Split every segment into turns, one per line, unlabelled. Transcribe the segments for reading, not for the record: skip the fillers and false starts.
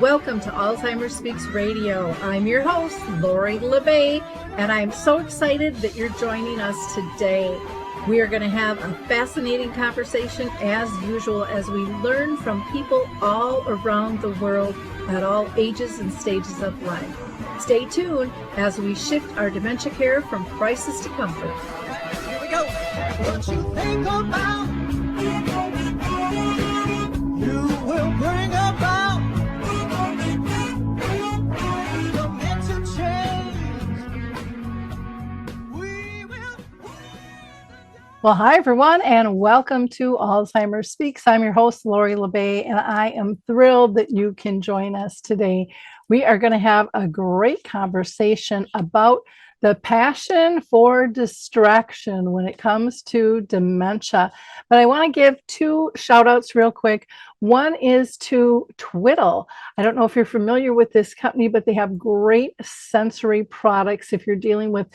Welcome to Alzheimer's Speaks Radio. I'm your host, Lori LeBay, and I'm so excited that you're joining us today. We are going to have a fascinating conversation as usual as we learn from people all around the world at all ages and stages of life. Stay tuned as we shift our dementia care from crisis to comfort.
Here we go. What you think about, you will bring about dementia change. We will.
Well, hi, everyone, and welcome to Alzheimer's Speaks. I'm your host, Lori LeBay, and I am thrilled that you can join us today. We are going to have a great conversation about the passion for distraction when it comes to dementia. But I want to give two shout outs real quick. One is to Twiddle. I don't know if you're familiar with this company, but they have great sensory products if you're dealing with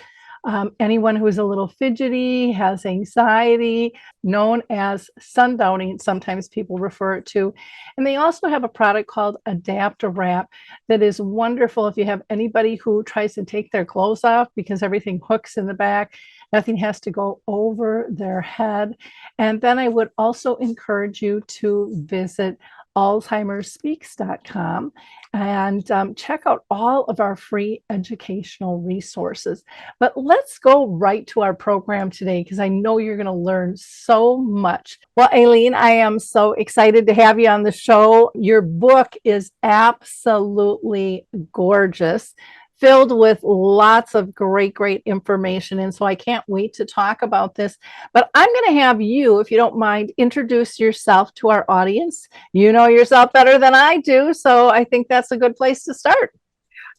anyone who is a little fidgety, has anxiety, known as sundowning, sometimes people refer it to. And they also have a product called Adapt-A-Wrap that is wonderful if you have anybody who tries to take their clothes off because everything hooks in the back. Nothing has to go over their head. And then I would also encourage you to visit alzheimersspeaks.com and check out all of our free educational resources. But let's go right to our program today because I know you're going to learn so much. Well, Allene, I am so excited to have you on the show. Your book is absolutely gorgeous, filled with lots of great information. And so I can't wait to talk about this. But I'm going to have you, if you don't mind, introduce yourself to our audience. You know yourself better than I do, so I think that's a good place to start.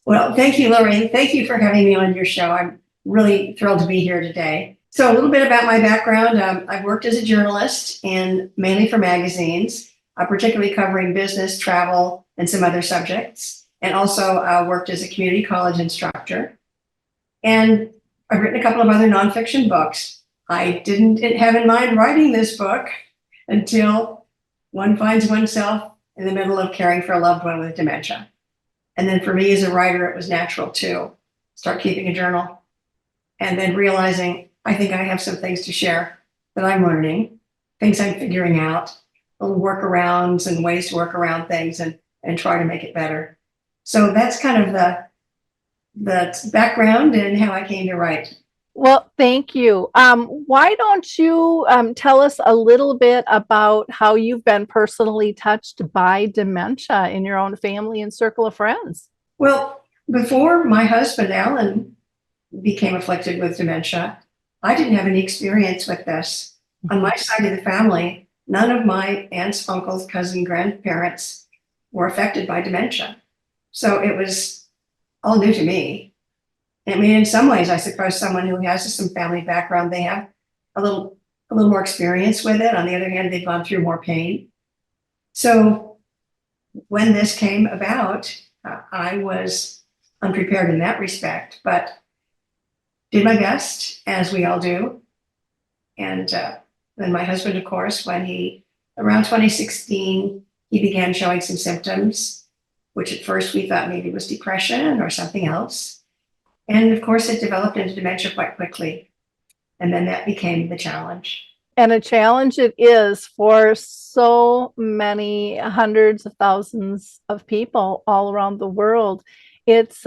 Well, thank you, Lori. Thank you for having me on your show. I'm really thrilled to be here today. So a little bit about my background. I've worked as a journalist and mainly for magazines, particularly covering business, travel, and some other subjects. And also worked as a community college instructor. And I've written a couple of other nonfiction books. I didn't have in mind writing this book until one finds oneself in the middle of caring for a loved one with dementia. And then for me as a writer, it was natural to start keeping a journal and then realizing I think I have some things to share that I'm learning, things I'm figuring out, little workarounds and ways to work around things and try to make it better. So that's kind of the background and how I came to write.
Well, thank you. Why don't you tell us a little bit about how you've been personally touched by dementia in your own family and circle of friends?
Well, before my husband, Alan, became afflicted with dementia, I didn't have any experience with this. On my side of the family, none of my aunts, uncles, cousins, grandparents were affected by dementia. So it was all new to me. I mean, in some ways, I suppose someone who has some family background, they have a little more experience with it. On the other hand, they've gone through more pain. So when this came about, I was unprepared in that respect, but did my best, as we all do. And then my husband, of course, around 2016, he began showing some symptoms, which at first we thought maybe was depression or something else. And of course, it developed into dementia quite quickly. And then that became the challenge.
And a challenge it is for so many hundreds of thousands of people all around the world. It's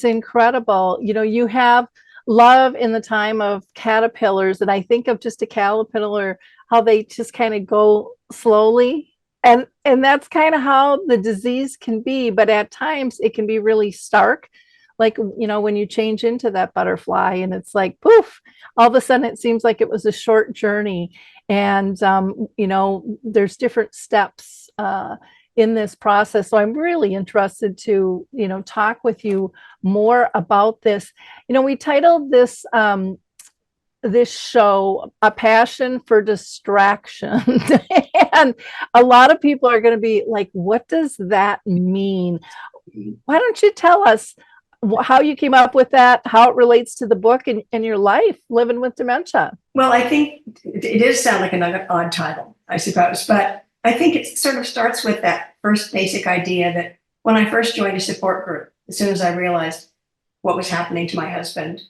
incredible. You know, you have love in the time of caterpillars, and I think of just a caterpillar, how they just kind of go slowly. And that's kind of how the disease can be, but at times it can be really stark. Like, you know, when you change into that butterfly and it's like, poof, all of a sudden it seems like it was a short journey. And, you know, there's different steps in this process. So I'm really interested to, you know, talk with you more about this. You know, we titled this show A Passion for Distraction. And a lot of people are going to be like, what does that mean? Why don't you tell us how you came up with that, how it relates to the book and your life living with dementia?
Well, I think it does sound like an odd title, I suppose, but I think it sort of starts with that first basic idea that when I first joined a support group, as soon as I realized what was happening to my husband.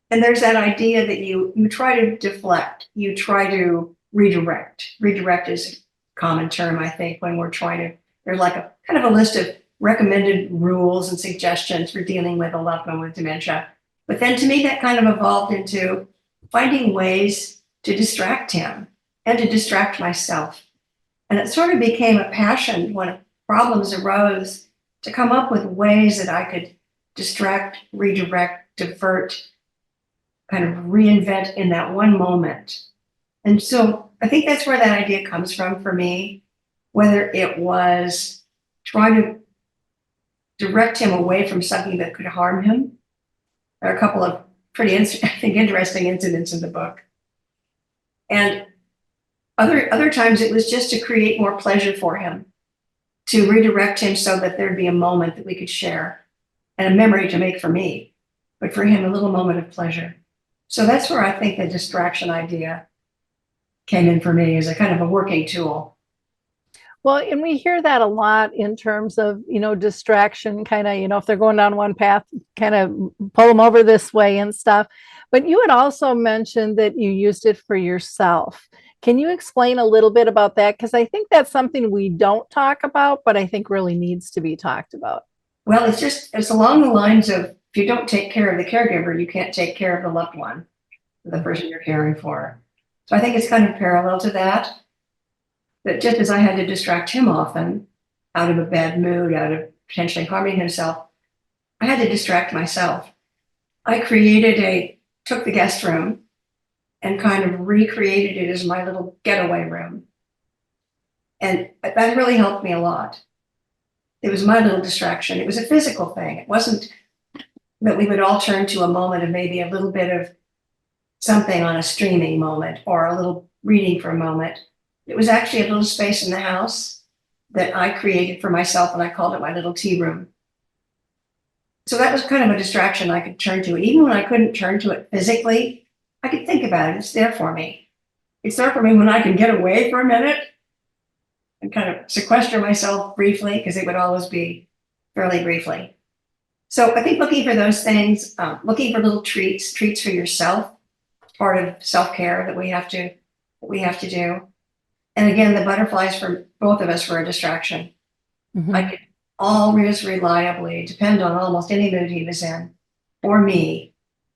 And there's that idea that you try to deflect, you try to redirect. Redirect is a common term, I think, when we're trying to, there's like a kind of a list of recommended rules and suggestions for dealing with a loved one with dementia. But then to me, that kind of evolved into finding ways to distract him and to distract myself. And it sort of became a passion when problems arose to come up with ways that I could distract, redirect, divert, kind of reinvent in that one moment. And so I think that's where that idea comes from for me, whether it was trying to direct him away from something that could harm him. There are a couple of pretty, I think, interesting incidents in the book. And other times it was just to create more pleasure for him, to redirect him so that there'd be a moment that we could share and a memory to make for me, but for him, a little moment of pleasure. So that's where I think the distraction idea came in for me as a kind of a working tool.
Well, and we hear that a lot in terms of, distraction, kind of, if they're going down one path, kind of pull them over this way and stuff. But you had also mentioned that you used it for yourself. Can you explain a little bit about that? Because I think that's something we don't talk about, but I think really needs to be talked about.
Well, it's along the lines of, if you don't take care of the caregiver, you can't take care of the loved one, the person you're caring for. So I think it's kind of parallel to that. That just as I had to distract him often out of a bad mood, out of potentially harming himself, I had to distract myself. I took the guest room and kind of recreated it as my little getaway room. And that really helped me a lot. It was my little distraction. It was a physical thing. It wasn't that we would all turn to a moment of maybe a little bit of something on a streaming moment or a little reading for a moment. It was actually a little space in the house that I created for myself, and I called it my little tea room. So that was kind of a distraction I could turn to. Even when I couldn't turn to it physically, I could think about it. It's there for me. It's there for me when I can get away for a minute and kind of sequester myself briefly, because it would always be fairly briefly. So I think looking for those things, looking for little treats for yourself, part of self-care that we have to do. And again, the butterflies for both of us were a distraction.
Mm-hmm.
I could always reliably depend on almost any mood he was in, or me.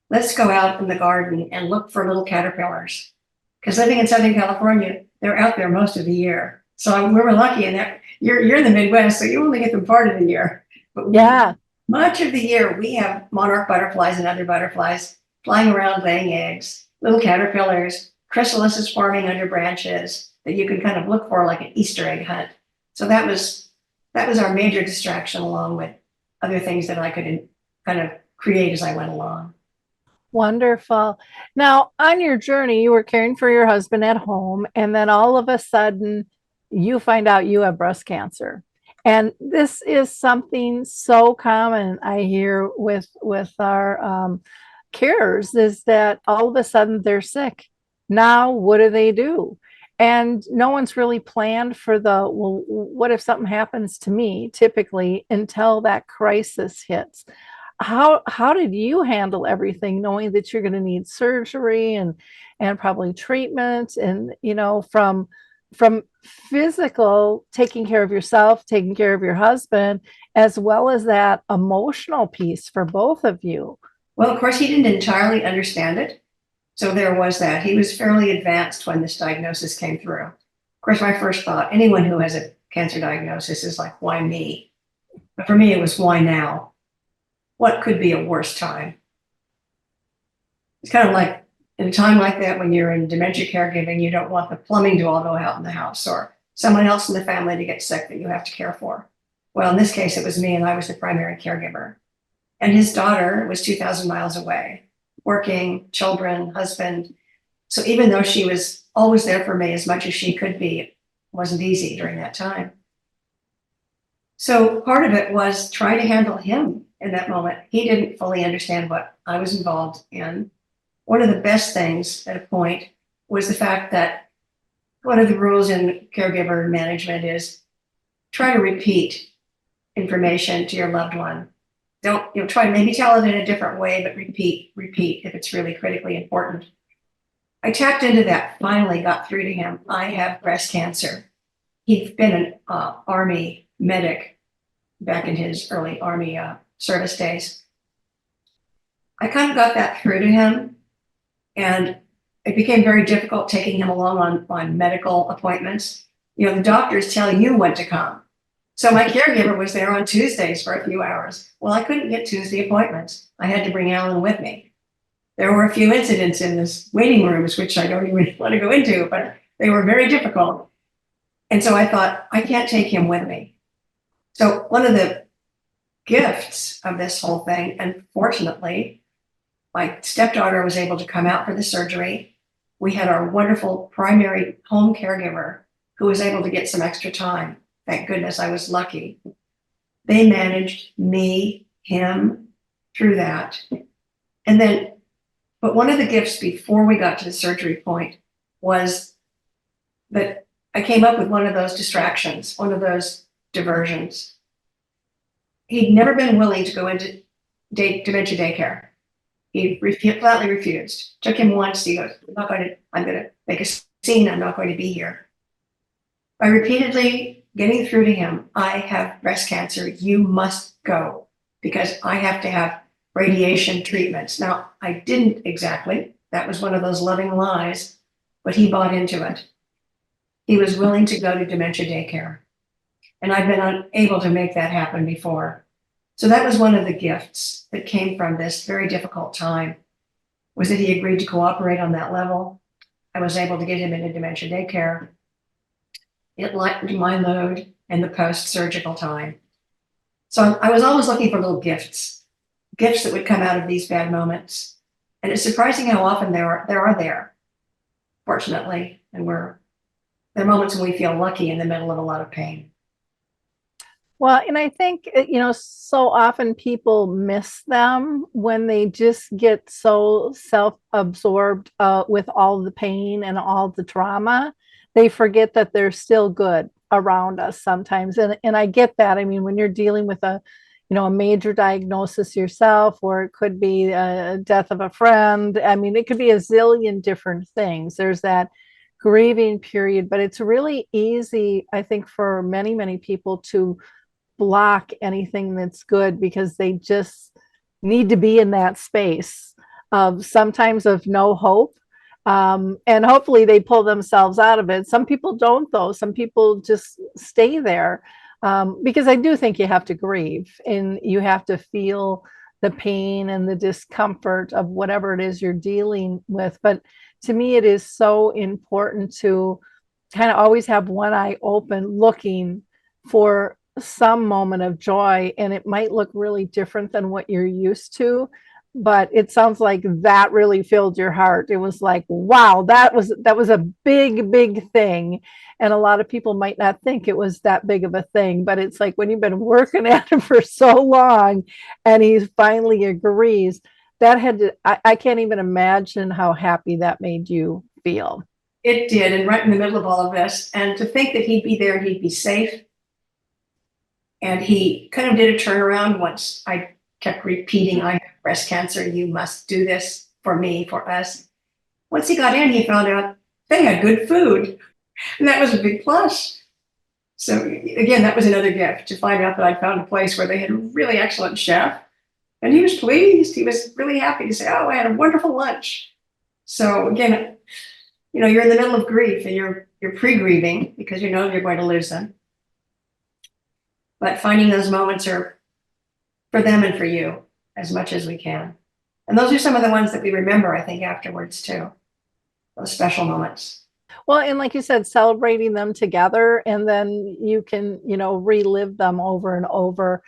Let's go out in the garden and look for little caterpillars. Because living in Southern California, they're out there most of the year. So we were lucky in that you're in the Midwest, so you only get them part of the year. But
yeah,
much of the year we have monarch butterflies and other butterflies flying around laying eggs, little caterpillars, chrysalises forming under branches that you can kind of look for like an Easter egg hunt. So that was our major distraction, along with other things that I could kind of create as I went along.
Wonderful. Now, on your journey, you were caring for your husband at home, and then all of a sudden you find out you have breast cancer. And this is something so common I hear with our carers, is that all of a sudden they're sick. Now, what do? And no one's really planned for well, what if something happens to me, typically, until that crisis hits. How did you handle everything, knowing that you're going to need surgery and probably treatment, and from physical, taking care of yourself, taking care of your husband, as well as that emotional piece for both of you?
Well, of course, he didn't entirely understand it. So there was that. He was fairly advanced when this diagnosis came through. Of course, my first thought, anyone who has a cancer diagnosis is like, why me? But for me, it was, why now? What could be a worse time? It's kind of like in a time like that, when you're in dementia caregiving, you don't want the plumbing to all go out in the house, or someone else in the family to get sick that you have to care for. Well, in this case, it was me, and I was the primary caregiver. And his daughter was 2,000 miles away, working, children, husband. So even though she was always there for me as much as she could be, it wasn't easy during that time. So part of it was trying to handle him in that moment. He didn't fully understand what I was involved in. One of the best things at a point was the fact that one of the rules in caregiver management is try to repeat information to your loved one. Don't, try to maybe tell it in a different way, but repeat if it's really critically important. I tapped into that, finally got through to him. I have breast cancer. He'd been an Army medic back in his early Army service days. I kind of got that through to him, and it became very difficult taking him along on medical appointments. The doctors tell you when to come. So my caregiver was there on Tuesdays for a few hours. Well, I couldn't get Tuesday appointments. I had to bring Allene with me. There were a few incidents in this waiting rooms, which I don't even want to go into, but they were very difficult. And so I thought, I can't take him with me. So one of the gifts of this whole thing, and fortunately, my stepdaughter was able to come out for the surgery. We had our wonderful primary home caregiver who was able to get some extra time. Thank goodness, I was lucky. They managed me, him through that. And then, but one of the gifts before we got to the surgery point was that I came up with one of those distractions, one of those diversions. He'd never been willing to go into dementia daycare. He flatly refused. Took him once. He goes, I'm going to make a scene. I'm not going to be here. By repeatedly getting through to him, I have breast cancer. You must go because I have to have radiation treatments. Now, I didn't exactly. That was one of those loving lies, but he bought into it. He was willing to go to dementia daycare. And I've been unable to make that happen before. So that was one of the gifts that came from this very difficult time, was that he agreed to cooperate on that level. I was able to get him into dementia daycare. It lightened my load and the post-surgical time. So I was always looking for little gifts that would come out of these bad moments. And it's surprising how often there are, fortunately. And there are moments when we feel lucky in the middle of a lot of pain.
Well, and I think, so often people miss them when they just get so self-absorbed with all the pain and all the trauma. They forget that they're still good around us sometimes. And I get that. I mean, when you're dealing with a major diagnosis yourself, or it could be a death of a friend. I mean, it could be a zillion different things. There's that grieving period, but it's really easy, I think, for many, many people to block anything that's good because they just need to be in that space of sometimes of no hope. And hopefully they pull themselves out of it. Some people don't, though. Some people just stay there because I do think you have to grieve and you have to feel the pain and the discomfort of whatever it is you're dealing with. But to me, it is so important to kind of always have one eye open, looking for some moment of joy. And it might look really different than what you're used to, but it sounds like that really filled your heart. It was like, wow, that was a big, big thing. And a lot of people might not think it was that big of a thing, but it's like when you've been working at it for so long and he finally agrees, I can't even imagine how happy that made you feel.
It did. And right in the middle of all of this, and to think that he'd be there, he'd be safe. And he kind of did a turnaround once I kept repeating, I have breast cancer. You must do this for me, for us. Once he got in, he found out they had good food. And that was a big plus. So again, that was another gift, to find out that I found a place where they had a really excellent chef. And he was pleased. He was really happy to say, oh, I had a wonderful lunch. So again, you're in the middle of grief and you're pre-grieving because you know you're going to lose them. But finding those moments are for them and for you as much as we can. And those are some of the ones that we remember, I think, afterwards too. Those special moments.
Well, and like you said, celebrating them together, and then you can, relive them over and over.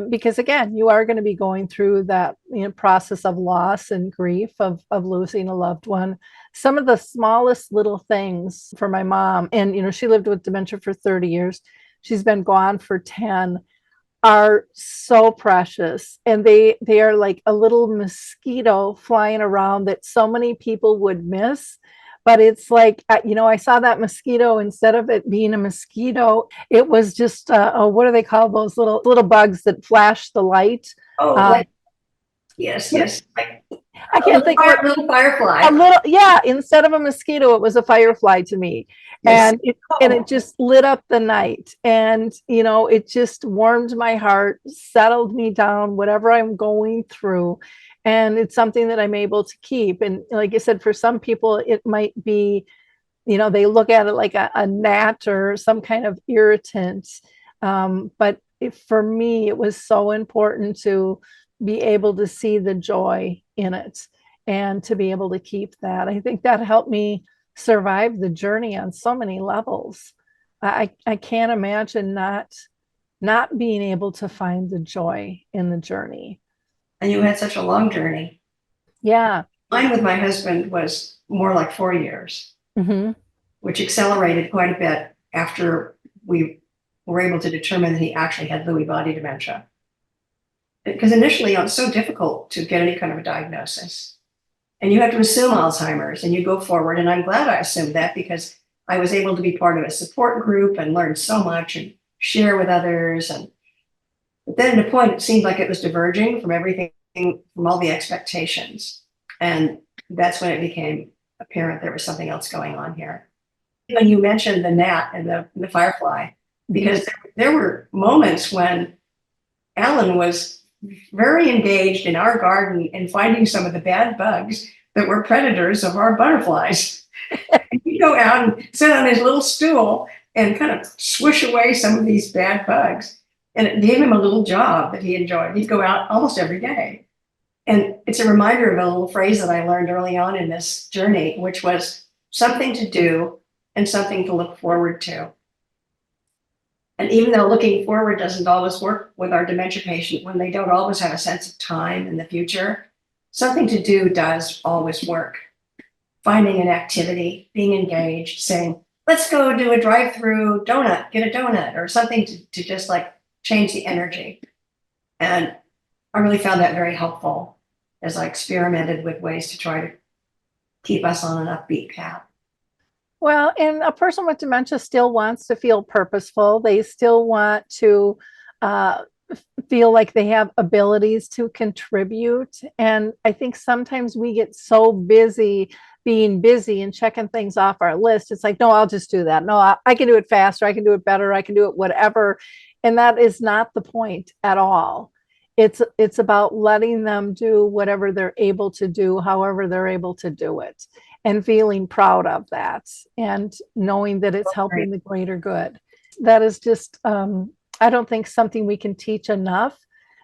Because again, you are going to be going through that process of loss and grief of losing a loved one. Some of the smallest little things for my mom, and she lived with dementia for 30 years. She's been gone for 10, are so precious. And they are like a little mosquito flying around that so many people would miss. but it's like, I saw that mosquito, instead of it being a mosquito, it was just, what do they call those little bugs that flash the light?
Oh,
Um,
like, yes. Like
I can't think of it.
little firefly.
A little, yeah, instead of a mosquito, it was a firefly to me.
Yes.
And it just lit up the night, and it just warmed my heart, settled me down, whatever I'm going through. And it's something that I'm able to keep. And like I said, for some people it might be, they look at it like a gnat or some kind of irritant. But for me, it was so important to be able to see the joy in it and to be able to keep that. I think that helped me survive the journey on so many levels. I can't imagine not being able to find the joy in the journey.
And you had such a long journey.
Yeah.
Mine with my husband was more like 4 years,
Mm-hmm.
which accelerated quite a bit after we were able to determine that he actually had Lewy body dementia. Because initially, it's so difficult to get any kind of a diagnosis. And you have to assume Alzheimer's and you go forward. And I'm glad I assumed that, because I was able to be part of a support group and learn so much and share with others. But then at a point, it seemed like it was diverging from everything, from all the expectations. And that's when it became apparent there was something else going on here. When you mentioned the gnat and the firefly, because there were moments when Alan was very engaged in our garden and finding some of the bad bugs that were predators of our butterflies. And he'd go out and sit on his little stool and kind of swish away some of these bad bugs. And it gave him a little job that he enjoyed. He'd go out almost every day. And it's a reminder of a little phrase that I learned early on in this journey, which was something to do and something to look forward to. And even though looking forward doesn't always work with our dementia patient, when they don't always have a sense of time in the future, something to do does always work. Finding an activity, being engaged, saying, let's go do a drive-through donut, get a donut, or something to just like change the energy. And I really found that very helpful as I experimented with ways to try to keep us on an upbeat path.
Well, and a person with dementia still wants to feel purposeful. They still want to feel like they have abilities to contribute. And I think sometimes we get so busy being busy and checking things off our list. It's like, no, I'll just do that. No, I can do it faster. I can do it better. I can do it whatever. And that is not the point at all. It's about letting them do whatever they're able to do, however they're able to do it, and feeling proud of that and knowing that it's helping the greater good. That is just, I don't think something we can teach enough,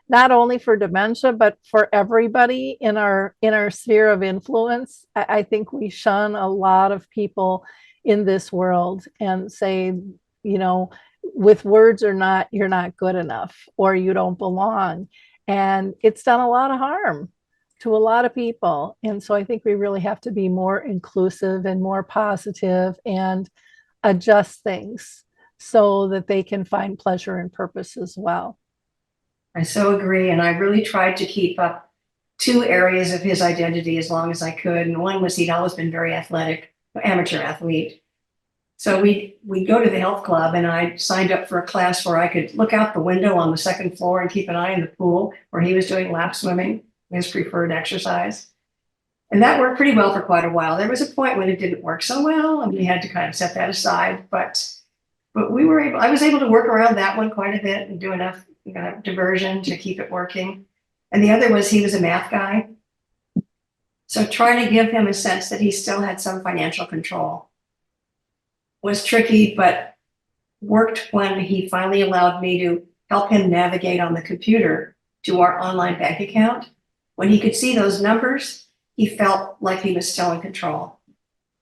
not only for dementia, but for everybody in our sphere of influence. I think we shun a lot of people in this world and say, with words or not, you're not good enough or you don't belong. And it's done a lot of harm to a lot of people. And so I think we really have to be more inclusive and more positive and adjust things so that they can find pleasure and purpose as well.
I so agree. And I really tried to keep up two areas of his identity as long as I could. And one was he'd always been very athletic, amateur athlete. So we go to the health club, and I signed up for a class where I could look out the window on the second floor and keep an eye on the pool where he was doing lap swimming, his preferred exercise. And that worked pretty well for quite a while. There was a point when it didn't work so well, and we had to kind of set that aside. But I was able to work around that one quite a bit and do enough diversion to keep it working. And the other was he was a math guy. So trying to give him a sense that he still had some financial control was tricky, but worked when he finally allowed me to help him navigate on the computer to our online bank account. When he could see those numbers, he felt like he was still in control.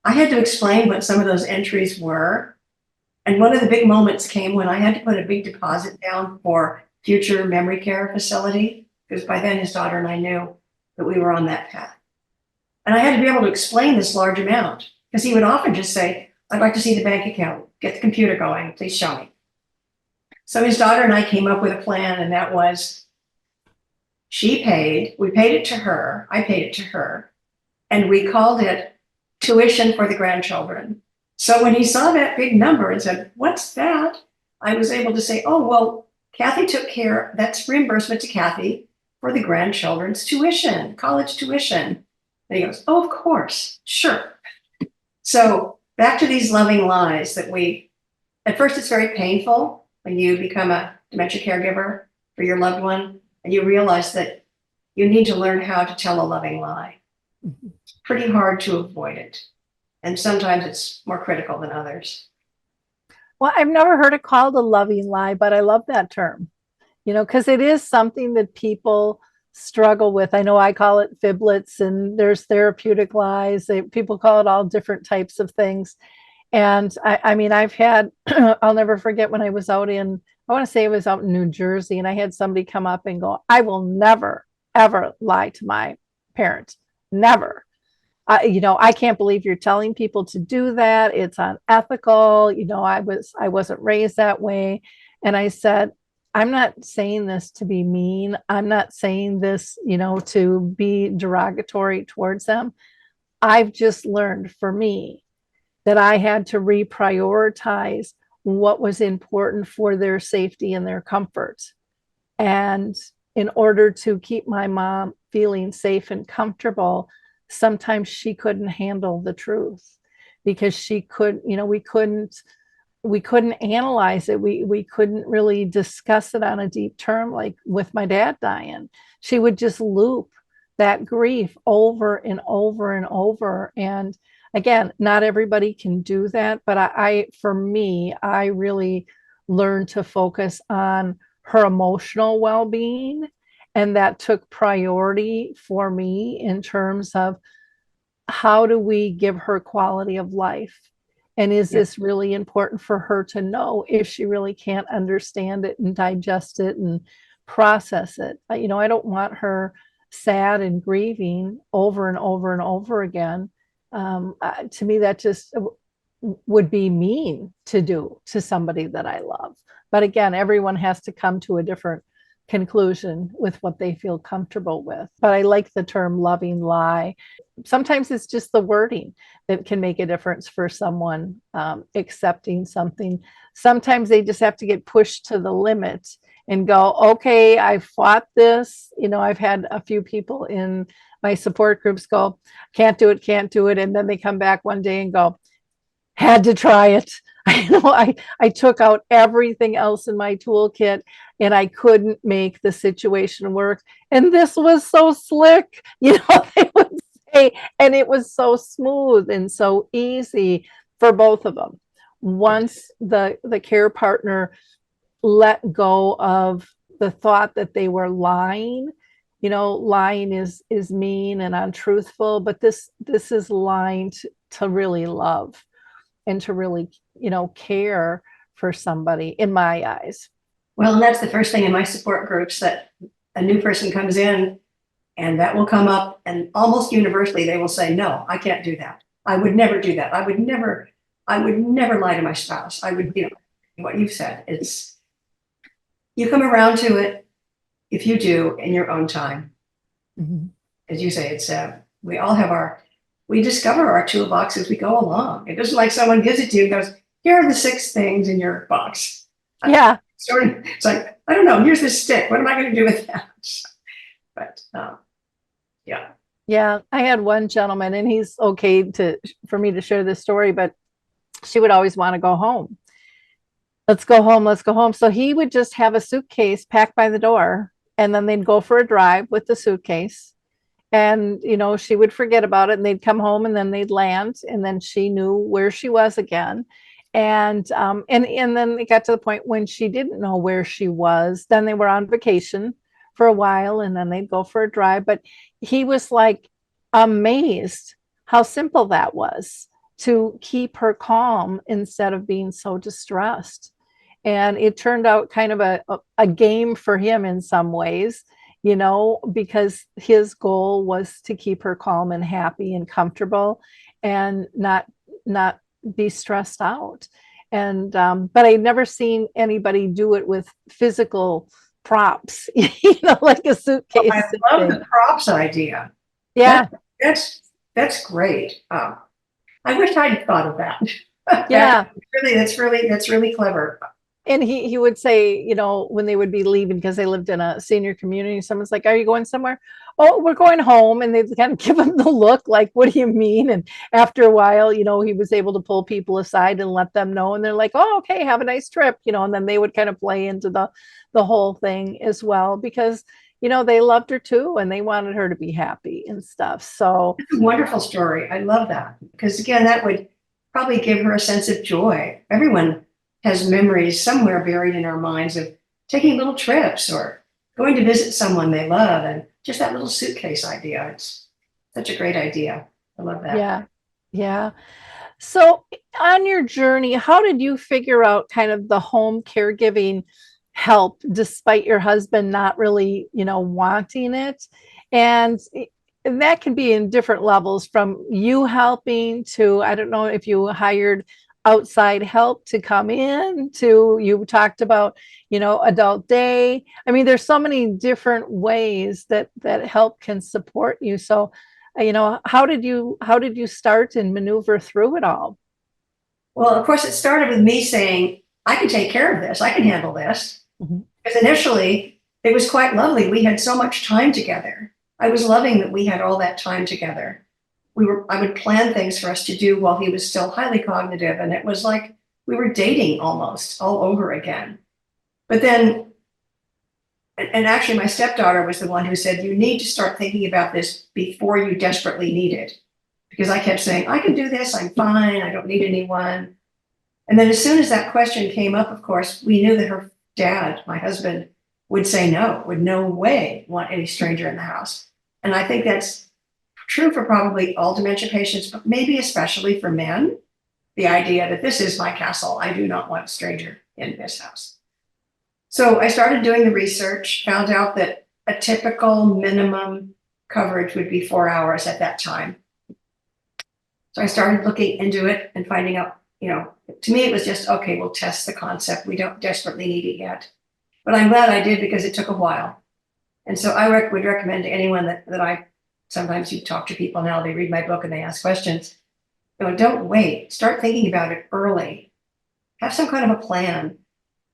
I had to explain what some of those entries were. And one of the big moments came when I had to put a big deposit down for future memory care facility, because by then his daughter and I knew that we were on that path. And I had to be able to explain this large amount, because he would often just say, I'd like to see the bank account, get the computer going, please show me. So his daughter and I came up with a plan, and that was we paid it to her, I paid it to her, and we called it tuition for the grandchildren. So when he saw that big number and said, "What's that?" I was able to say, "Oh, well, Kathy took care, that's reimbursement to Kathy for the grandchildren's tuition, college tuition." And he goes, "Oh, of course, sure." So back to these loving lies that at first it's very painful when you become a dementia caregiver for your loved one and you realize that you need to learn how to tell a loving lie. It's pretty hard to avoid it. And sometimes it's more critical than others.
Well, I've never heard it called a loving lie, but I love that term, because it is something that people struggle with. I know I call it fiblets, and there's therapeutic lies. People call it all different types of things. And I mean, I've had, I'll never forget when I was out I want to say it was out in New Jersey, and I had somebody come up and go, "I will never, ever lie to my parents. Never. I can't believe you're telling people to do that. It's unethical. I wasn't raised that way." And I said, "I'm not saying this to be mean. I'm not saying this, to be derogatory towards them. I've just learned for me that I had to reprioritize what was important for their safety and their comfort. And in order to keep my mom feeling safe and comfortable, sometimes she couldn't handle the truth because we couldn't analyze it. We couldn't really discuss it on a deep term, like with my dad dying. She would just loop that grief over and over and over. And again, not everybody can do that, but for me, I really learned to focus on her emotional well-being. And that took priority for me in terms of how do we give her quality of life? And is this really important for her to know if she really can't understand it and digest it and process it? I don't want her sad and grieving over and over and over again. To me, that just would be mean to do to somebody that I love. But again, everyone has to come to a different conclusion with what they feel comfortable with. But I like the term loving lie. Sometimes it's just the wording that can make a difference for someone accepting something. Sometimes they just have to get pushed to the limit and go, "Okay, I fought this." I've had a few people in my support groups go, can't do it. And then they come back one day and go, "Had to try it." I took out everything else in my toolkit and I couldn't make the situation work. And this was so slick, they would say, and it was so smooth and so easy for both of them. Once the care partner let go of the thought that they were lying, lying is mean and untruthful, but this is lying to really love and to really, care for somebody, in my eyes.
Well, and that's the first thing in my support groups, that a new person comes in and that will come up, and almost universally they will say, "No, I can't do that. I would never do that. I would never lie to my spouse." I would, what you've said, you come around to it if you do in your own time. Mm-hmm. As you say, it's we discover our toolbox as we go along. It isn't like someone gives it to you and goes, "Here are the 6 things in your box."
Yeah.
It's like, I don't know, here's this stick. What am I going to do with that? But yeah.
Yeah. I had one gentleman, and he's okay for me to share this story, but she would always want to go home. Let's go home. So he would just have a suitcase packed by the door, and then they'd go for a drive with the suitcase. And, she would forget about it, and they'd come home, and then they'd land, and then she knew where she was again. And then it got to the point when she didn't know where she was. Then they were on vacation for a while, and then they'd go for a drive. But he was like amazed how simple that was to keep her calm instead of being so distressed. And it turned out kind of a game for him in some ways, because his goal was to keep her calm and happy and comfortable and not be stressed out. And but I'd never seen anybody do it with physical props, like a suitcase.
I love the props idea.
Yeah.
That's great. I wish I'd thought of that.
Yeah.
That's really clever.
And he would say, when they would be leaving, because they lived in a senior community, someone's like, "Are you going somewhere?" "Oh, we're going home." And they'd kind of give him the look like, "What do you mean?" And after a while, he was able to pull people aside and let them know. And they're like, "Oh, okay, have a nice trip," and then they would kind of play into the whole thing as well, because they loved her too, and they wanted her to be happy and stuff. So
It's a wonderful story. I love that because again, that would probably give her a sense of joy. Everyone has memories somewhere buried in our minds of taking little trips or going to visit someone they love, and just that little suitcase idea. It's such a great idea. I love that.
yeah, yeah. So on your journey, how did you figure out kind of the home caregiving help despite your husband not really, wanting it? And that can be in different levels, from you helping to, I don't know if you hired outside help to come in, to you talked about, adult day. I mean, there's so many different ways that help can support you. So how did you start and maneuver through it all?
Well, of course, it started with me saying, I can take care of this. I can handle this.
Mhm.
Because initially, it was quite lovely. We had so much time together. I was loving that we had all that time together. I would plan things for us to do while he was still highly cognitive. And it was like we were dating almost all over again. But then, and actually, my stepdaughter was the one who said, you need to start thinking about this before you desperately need it. Because I kept saying, I can do this. I'm fine. I don't need anyone. And then as soon as that question came up, of course, we knew that her dad, my husband, would say no, would no way want any stranger in the house. And I think that's true for probably all dementia patients, but maybe especially for men. The idea that this is my castle. I do not want a stranger in this house. So I started doing the research, found out that a typical minimum coverage would be 4 hours at that time. So I started looking into it and finding out, to me, it was just, okay, we'll test the concept. We don't desperately need it yet. But I'm glad I did because it took a while. And so I would recommend to anyone that sometimes you talk to people now, they read my book and they ask questions. Don't wait. Start thinking about it early. Have some kind of a plan.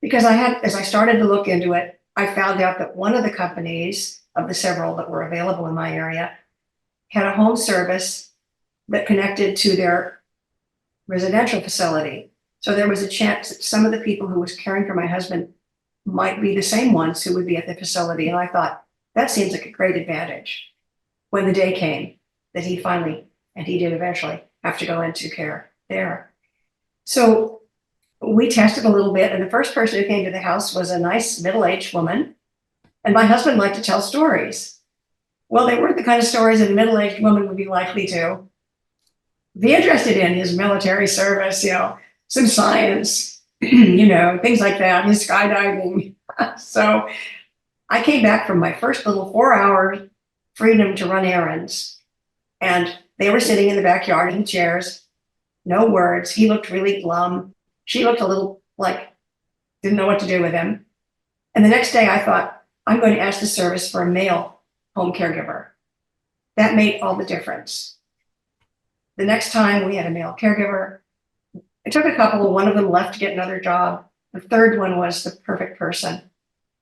Because as I started to look into it, I found out that one of the companies of the several that were available in my area had a home service that connected to their residential facility. So there was a chance that some of the people who was caring for my husband might be the same ones who would be at the facility. And I thought, that seems like a great advantage. When the day came that he did eventually have to go into care there. So we tested a little bit, and the first person who came to the house was a nice middle-aged woman. And my husband liked to tell stories. Well, they weren't the kind of stories that a middle-aged woman would be likely to be interested in. His military service, some science, things like that, his skydiving. So I came back from my first little 4-hour freedom to run errands, and they were sitting in the backyard in chairs, no words. He looked really glum. She looked a little like didn't know what to do with him. And the next day I thought, I'm going to ask the service for a male home caregiver. That made all the difference. The next time we had a male caregiver. It took a couple. One of them left to get another job. The third one was the perfect person.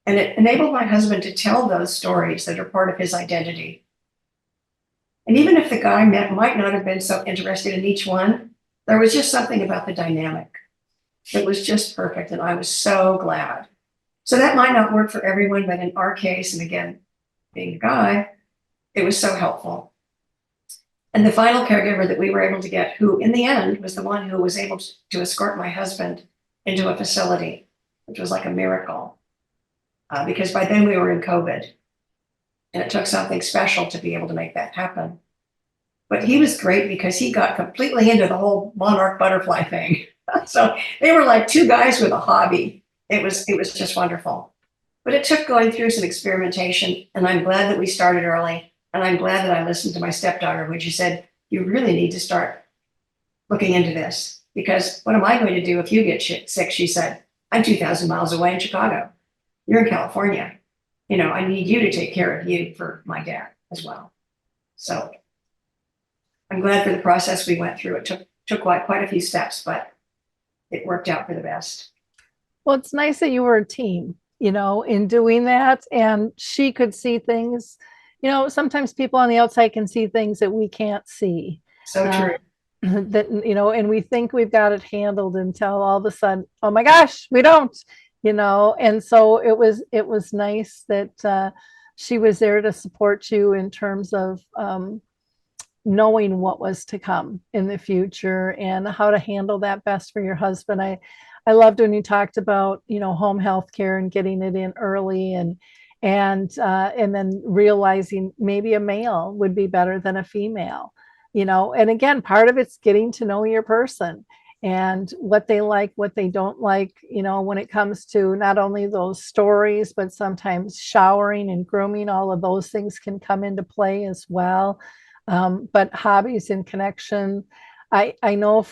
And it enabled my husband to tell those stories that are part of his identity. And even if the guy might not have been so interested in each one, there was just something about the dynamic that was just perfect. And I was so glad. So that might not work for everyone, but in our case, and again, being a guy, it was so helpful. And the final caregiver that we were able to get, who in the end was the one who was able to escort my husband into a facility, which was like a miracle. Because by then we were in COVID, and it took something special to be able to make that happen. But he was great because he got completely into the whole monarch butterfly thing. So they were like two guys with a hobby. It was just wonderful. But it took going through some experimentation, and I'm glad that we started early. And I'm glad that I listened to my stepdaughter when she said, you really need to start looking into this, because what am I going to do if you get sick? She said, I'm 2,000 miles away in Chicago. You're in California. I need you to take care of you for my dad as well. So I'm glad for the process we went through. It took took quite a few steps, but it worked out for the best.
Well, it's nice that you were a team, in doing that. And she could see things, sometimes people on the outside can see things that we can't see.
So true.
That, and we think we've got it handled until all of a sudden, oh my gosh, we don't, and so it was nice that she was there to support you in terms of knowing what was to come in the future and how to handle that best for your husband. I loved when you talked about, home health care and getting it in early and then realizing maybe a male would be better than a female, and again, part of it's getting to know your person and what they like, what they don't like, when it comes to not only those stories, but sometimes showering and grooming, all of those things can come into play as well. But hobbies and connection, I know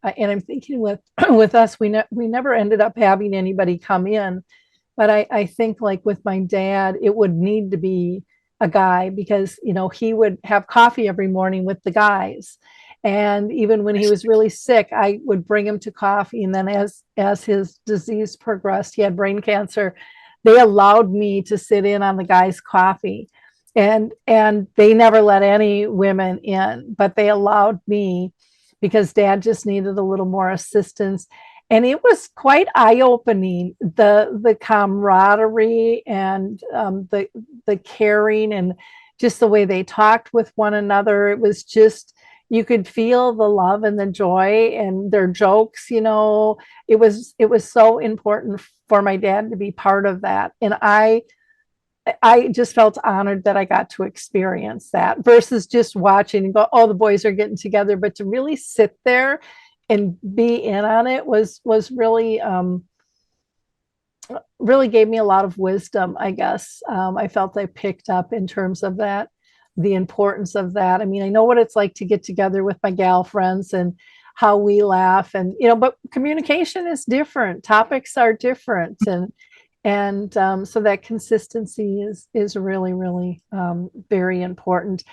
and I'm thinking with with us, we never ended up having anybody come in, but I think like with my dad, it would need to be a guy because he would have coffee every morning with the guys, and even when he was really sick, I would bring him to coffee, and then as his disease progressed, he had brain cancer. They allowed me to sit in on the guys' coffee and they never let any women in, but they allowed me because dad just needed a little more assistance. And it was quite eye-opening, the camaraderie and the caring and just the way they talked with one another. It was just, you could feel the love and the joy and their jokes. It was so important for my dad to be part of that, and I just felt honored that I got to experience that versus just watching and go, oh, the boys are getting together. But to really sit there and be in on it was really, really gave me a lot of wisdom, I guess. I felt I picked up in terms of that, the importance of that. I mean, I know what it's like to get together with my gal friends and how we laugh and, but communication is different. Topics are different. And so that consistency is really, really very important.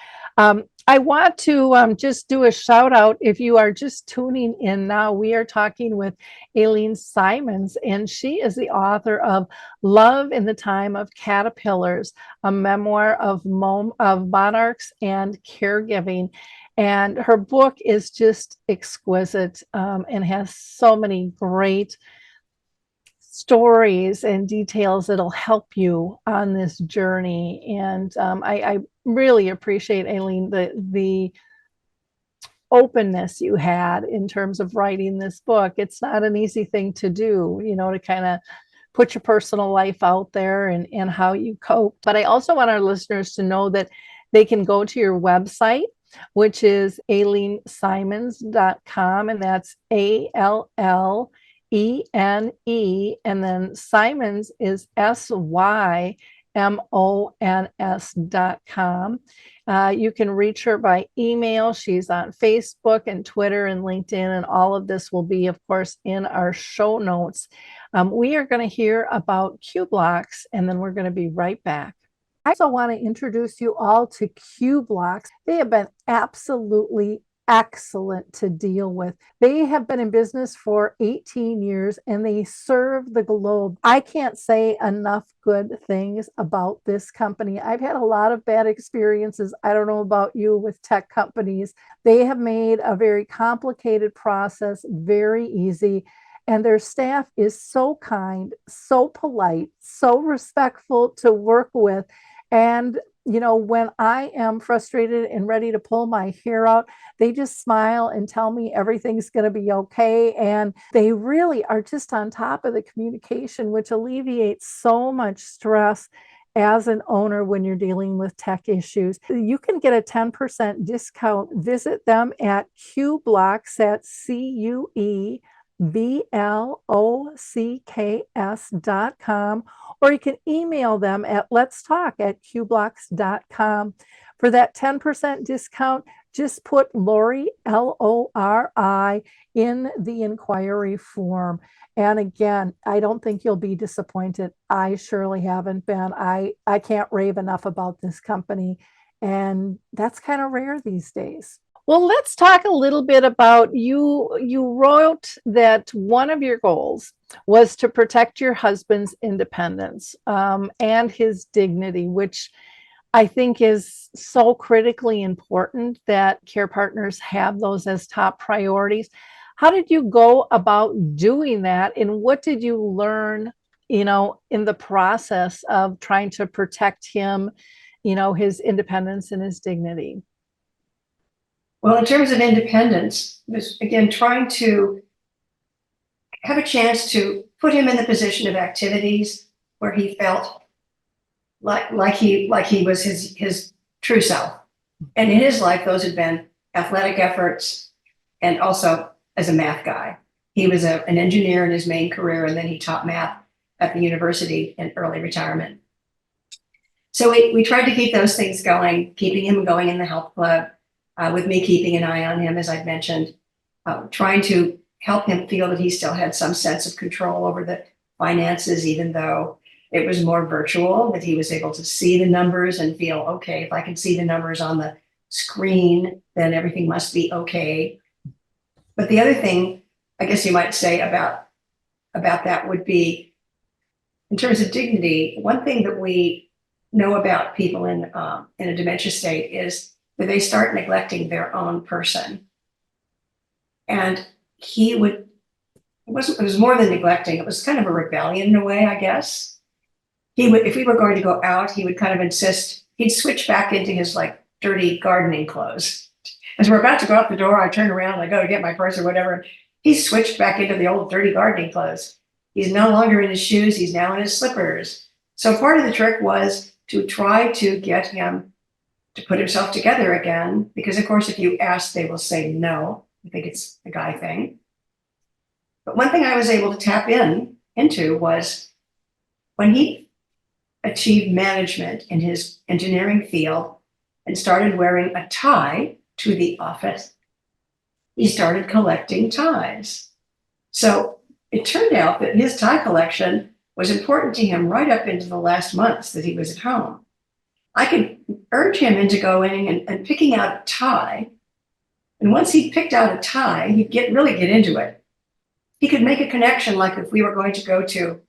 I want to just do a shout out. If you are just tuning in now, we are talking with Allene Symons, and she is the author of Love in the Time of Caterpillars, a memoir of monarchs and caregiving. And her book is just exquisite and has so many great stories and details that'll help you on this journey. And I really appreciate, Allene, the openness you had in terms of writing this book. It's not an easy thing to do, to kind of put your personal life out there and how you cope. But I also want our listeners to know that they can go to your website, which is AlleneSymons.com, and that's ALLENE, and then Symons is SYMONS.com. You can reach her by email. She's on Facebook and Twitter and LinkedIn, and all of this will be, of course, in our show notes. We are going to hear about Q Blocks, and then we're going to be right back. I also want to introduce you all to Q Blocks. They have been absolutely excellent to deal with. They have been in business for 18 years and they serve the globe. I can't say enough good things about this company. I've had a lot of bad experiences. I don't know about you with tech companies. They have made a very complicated process very easy. And their staff is so kind, so polite, so respectful to work with. And when I am frustrated and ready to pull my hair out, they just smile and tell me everything's going to be okay. And they really are just on top of the communication, which alleviates so much stress as an owner when you're dealing with tech issues. You can get a 10% discount. Visit them at Q Blocks, at CUEBLOCKS.com, or you can email them at letstalk@qblocks.com. For that 10% discount, just put Lori, LORI, in the inquiry form. And again, I don't think you'll be disappointed. I surely haven't been. I can't rave enough about this company. And that's kind of rare these days. Well, let's talk a little bit about you. You wrote that one of your goals was to protect your husband's independence and his dignity, which I think is so critically important that care partners have those as top priorities. How did you go about doing that? And what did you learn, in the process of trying to protect him, his independence and his dignity?
Well, in terms of independence, was again trying to have a chance to put him in the position of activities where he felt like he was his true self. And in his life, those had been athletic efforts and also as a math guy. He was an engineer in his main career, and then he taught math at the university in early retirement. So we tried to keep those things going, keeping him going in the health club, with me keeping an eye on him, as I've mentioned, trying to help him feel that he still had some sense of control over the finances, even though it was more virtual, that he was able to see the numbers and feel, okay, if I can see the numbers on the screen, then everything must be okay. But the other thing, I guess you might say about that would be, in terms of dignity, one thing that we know about people in a dementia state is that they start neglecting their own person. And it was more than neglecting, it was kind of a rebellion in a way, I guess. If we were going to go out, he would kind of insist, he'd switch back into his like dirty gardening clothes. As we're about to go out the door, I turn around, I go to get my purse or whatever. He switched back into the old dirty gardening clothes. He's no longer in his shoes, he's now in his slippers. So part of the trick was to try to get him to put himself together again, because of course, if you ask, they will say no. I think it's a guy thing. But one thing I was able to tap into was when he achieved management in his engineering field and started wearing a tie to the office, he started collecting ties. So it turned out that his tie collection was important to him right up into the last months that he was at home. I could urge him into going and picking out a tie. And once he picked out a tie, he'd really get into it. He could make a connection, like if we were going to go to,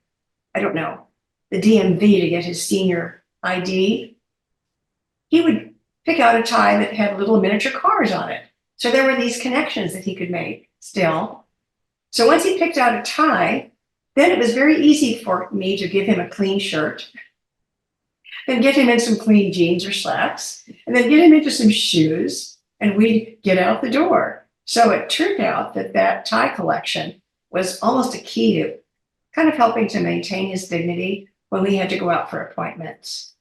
I don't know, the DMV to get his senior ID, he would pick out a tie that had little miniature cars on it. So there were these connections that he could make still. So once he picked out a tie, then it was very easy for me to give him a clean shirt, then get him in some clean jeans or slacks, and then get him into some shoes, and we'd get out the door. So it turned out that tie collection was almost a key to kind of helping to maintain his dignity when we had to go out for appointments.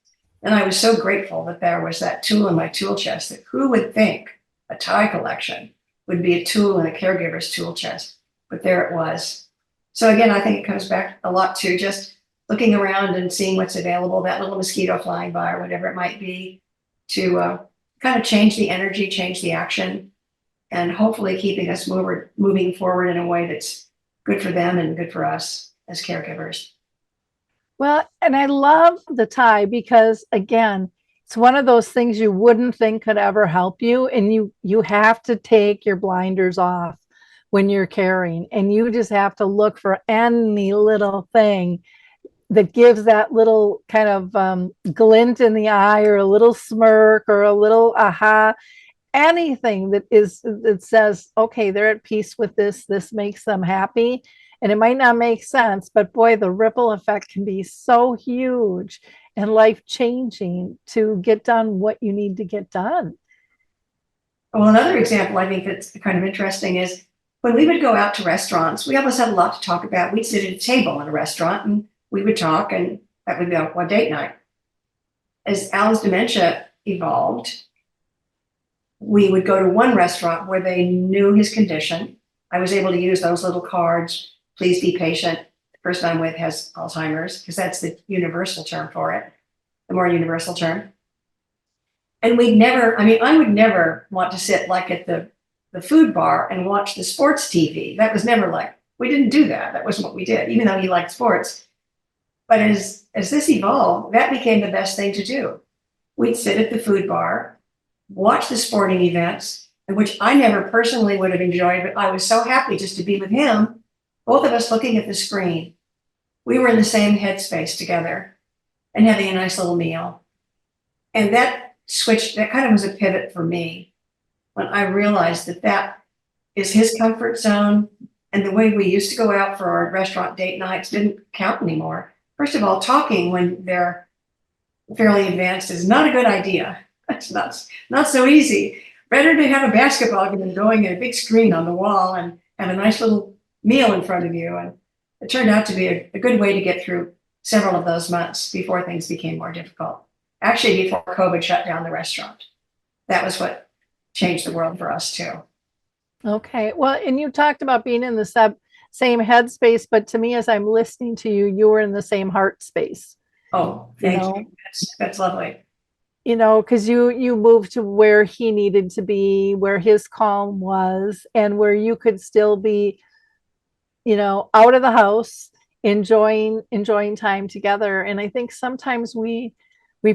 And I was so grateful that there was that tool in my tool chest, that who would think a tie collection would be a tool in a caregiver's tool chest, but there it was. So again, I think it comes back a lot to just looking around and seeing what's available, that little mosquito flying by or whatever it might be, to kind of change the energy, change the action, and hopefully keeping us moving forward in a way that's good for them and good for us as caregivers.
Well, and I love the tie because, again, it's one of those things you wouldn't think could ever help you, and you have to take your blinders off when you're caring, and you just have to look for any little thing that gives that little kind of glint in the eye, or a little smirk, or a little aha, anything that says, okay, they're at peace with this makes them happy. And it might not make sense, but boy, the ripple effect can be so huge and life changing to get done what you need to get done.
Well, another example I think that's kind of interesting is when we would go out to restaurants, we always had a lot to talk about. We'd sit at a table in a restaurant and we would talk, and that would be one date night. As Alan's dementia evolved, we would go to one restaurant where they knew his condition. I was able to use those little cards. Please be patient. The person I'm with has Alzheimer's, because that's the universal term for it, the more universal term. And I would never want to sit like at the food bar and watch the sports TV. That was never we didn't do that. That wasn't what we did, even though he liked sports. But as this evolved, that became the best thing to do. We'd sit at the food bar, watch the sporting events, which I never personally would have enjoyed, but I was so happy just to be with him, both of us looking at the screen. We were in the same headspace together and having a nice little meal. And that switched, that kind of was a pivot for me when I realized that that is his comfort zone. And the way we used to go out for our restaurant date nights didn't count anymore. First of all, talking when they're fairly advanced is not a good idea. It's not so easy. Better to have a basketball game going and a big screen on the wall and have a nice little meal in front of you. And it turned out to be a good way to get through several of those months before things became more difficult. Actually, before COVID shut down the restaurant. That was what changed the world for us too.
Okay. Well, and you talked about being in the same headspace, but to me, as I'm listening to you, you were in the same heart space.
Oh, thank you. That's lovely.
Because you moved to where he needed to be, where his calm was, and where you could still be, out of the house, enjoying time together. And I think sometimes we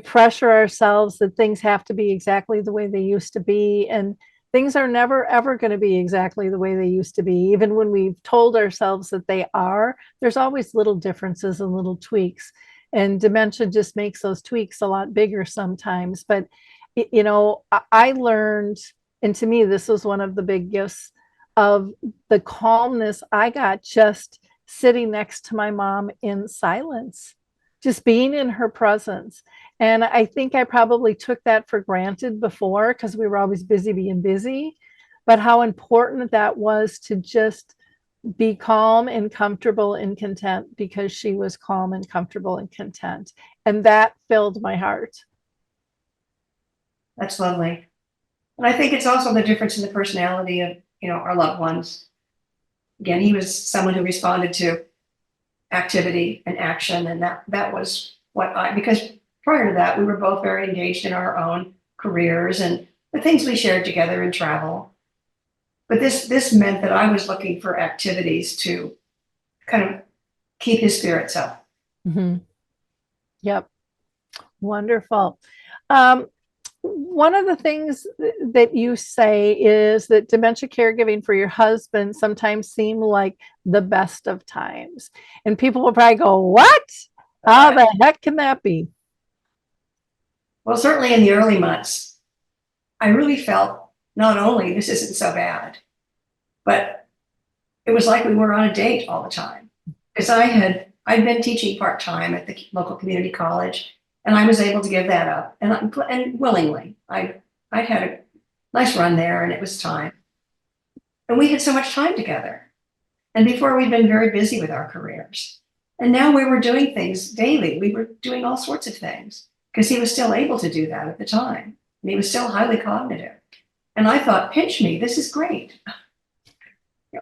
pressure ourselves that things have to be exactly the way they used to be, and things are never ever going to be exactly the way they used to be. Even when we've told ourselves that they are, there's always little differences and little tweaks. And dementia just makes those tweaks a lot bigger sometimes. But, I learned, and to me, this was one of the big gifts of the calmness I got just sitting next to my mom in silence, just being in her presence. And I think I probably took that for granted before because we were always busy being busy, but how important that was to just be calm and comfortable and content because she was calm and comfortable and content. And that filled my heart.
That's lovely. And I think it's also the difference in the personality of, our loved ones. Again, he was someone who responded to activity and action. And that was because prior to that, we were both very engaged in our own careers and the things we shared together in travel. But this meant that I was looking for activities to kind of keep his spirits up.
Mm-hmm. Yep. Wonderful. One of the things that you say is that dementia caregiving for your husband sometimes seem like the best of times. And people will probably go, what? How the heck can that be?
Well, certainly in the early months, I really felt not only this isn't so bad, but it was like we were on a date all the time. Because I'd been teaching part-time at the local community college, and I was able to give that up, and willingly. I had a nice run there, and it was time. And we had so much time together. And before, we'd been very busy with our careers. And now we were doing things daily. We were doing all sorts of things because he was still able to do that at the time. And he was still highly cognitive. And I thought, pinch me, this is great.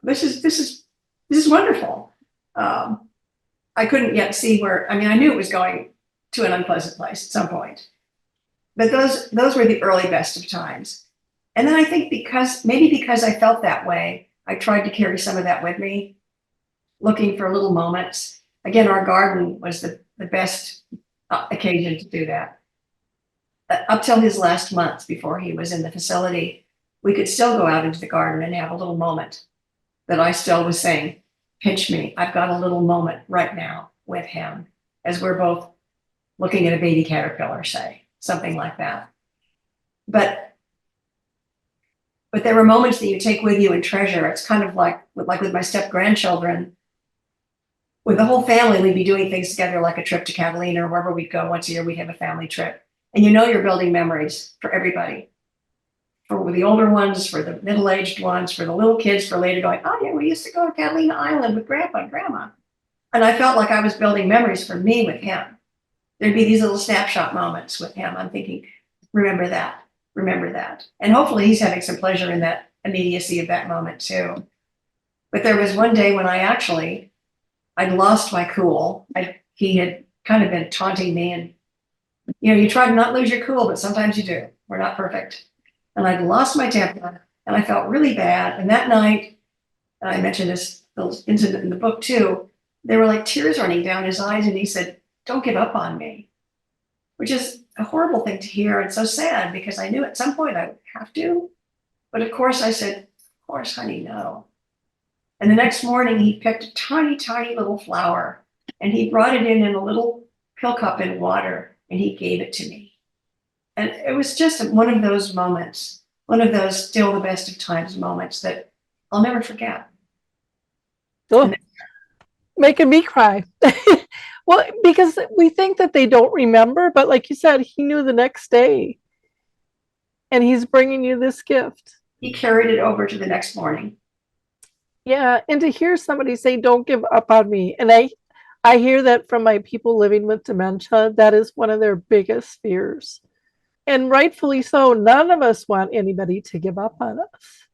This is wonderful. I couldn't yet see I knew it was going to an unpleasant place at some point. But those were the early best of times. And then I think because I felt that way, I tried to carry some of that with me, looking for little moments. Again, our garden was the best occasion to do that. Up till his last months before he was in the facility, we could still go out into the garden and have a little moment that I still was saying, pinch me, I've got a little moment right now with him as we're both looking at a baby caterpillar, say, something like that. But there were moments that you take with you and treasure. It's kind of like with my step-grandchildren. With the whole family, we'd be doing things together like a trip to Catalina or wherever we'd go once a year, we'd have a family trip. And you're building memories for everybody. For the older ones, for the middle-aged ones, for the little kids, for later going, oh yeah, we used to go to Catalina Island with Grandpa and Grandma. And I felt like I was building memories for me with him. There'd be these little snapshot moments with him. I'm thinking, remember that. And hopefully he's having some pleasure in that immediacy of that moment too. But there was one day when I'd lost my cool. He had kind of been taunting me and, you try to not lose your cool, but sometimes you do. We're not perfect. And I'd lost my temper and I felt really bad. And that night, and I mentioned this little incident in the book too, there were like tears running down his eyes and he said, don't give up on me, which is a horrible thing to hear and so sad because I knew at some point I would have to, But of course I said, of course, honey, no. And the next morning he picked a tiny, tiny little flower and he brought it in a little pill cup in water and he gave it to me. And it was just one of those moments, one of those still the best of times moments that I'll never forget.
Oh, making me cry. Well, because we think that they don't remember, but like you said, he knew the next day and he's bringing you this gift.
He carried it over to the next morning.
Yeah. And to hear somebody say, don't give up on me. And I hear that from my people living with dementia. That is one of their biggest fears. And rightfully so. None of us want anybody to give up on us.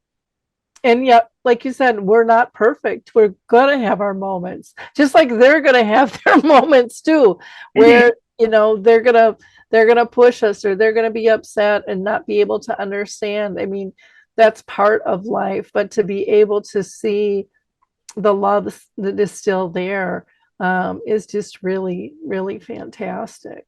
And yet, like you said, we're not perfect. We're going to have our moments, just like they're going to have their moments too, where, you know, they're going to push us or they're going to be upset and not be able to understand. I mean, that's part of life, but to be able to see the love that is still there is just really, really fantastic.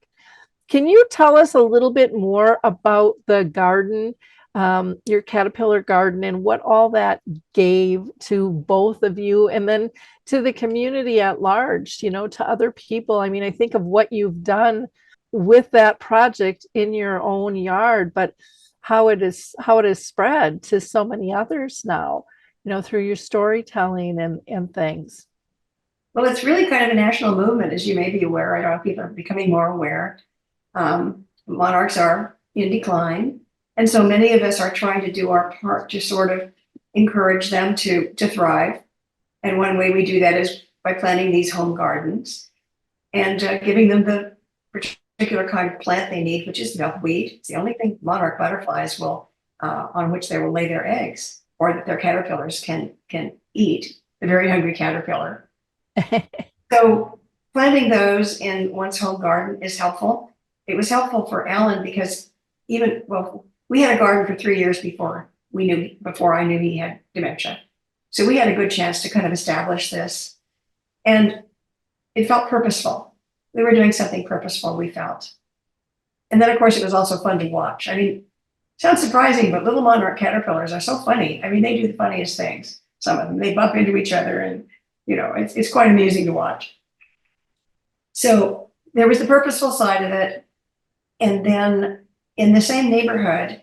Can you tell us a little bit more about the garden, your caterpillar garden, and what all that gave to both of you and then to the community at large, you know, to other people? I mean, I think of what you've done with that project in your own yard, but how it is spread to so many others now, you know, through your storytelling and things.
Well, it's really kind of a national movement, as you may be aware. I don't know if people are becoming more aware. Monarchs are in decline. And so many of us are trying to do our part to sort of encourage them to thrive. And one way we do that is by planting these home gardens and giving them the particular kind of plant they need, which is milkweed. It's the only thing monarch butterflies will, on which they will lay their eggs, or that their caterpillars can eat, the very hungry caterpillar. So planting those in one's home garden is helpful. It was helpful for Alan because we had a garden for 3 years before I knew he had dementia. So we had a good chance to kind of establish this. And it felt purposeful. We were doing something purposeful, we felt. And then, of course, it was also fun to watch. I mean, sounds surprising, but little monarch caterpillars are so funny. I mean, they do the funniest things. Some of them, they bump into each other and, you know, it's quite amusing to watch. So there was the purposeful side of it. And then in the same neighborhood,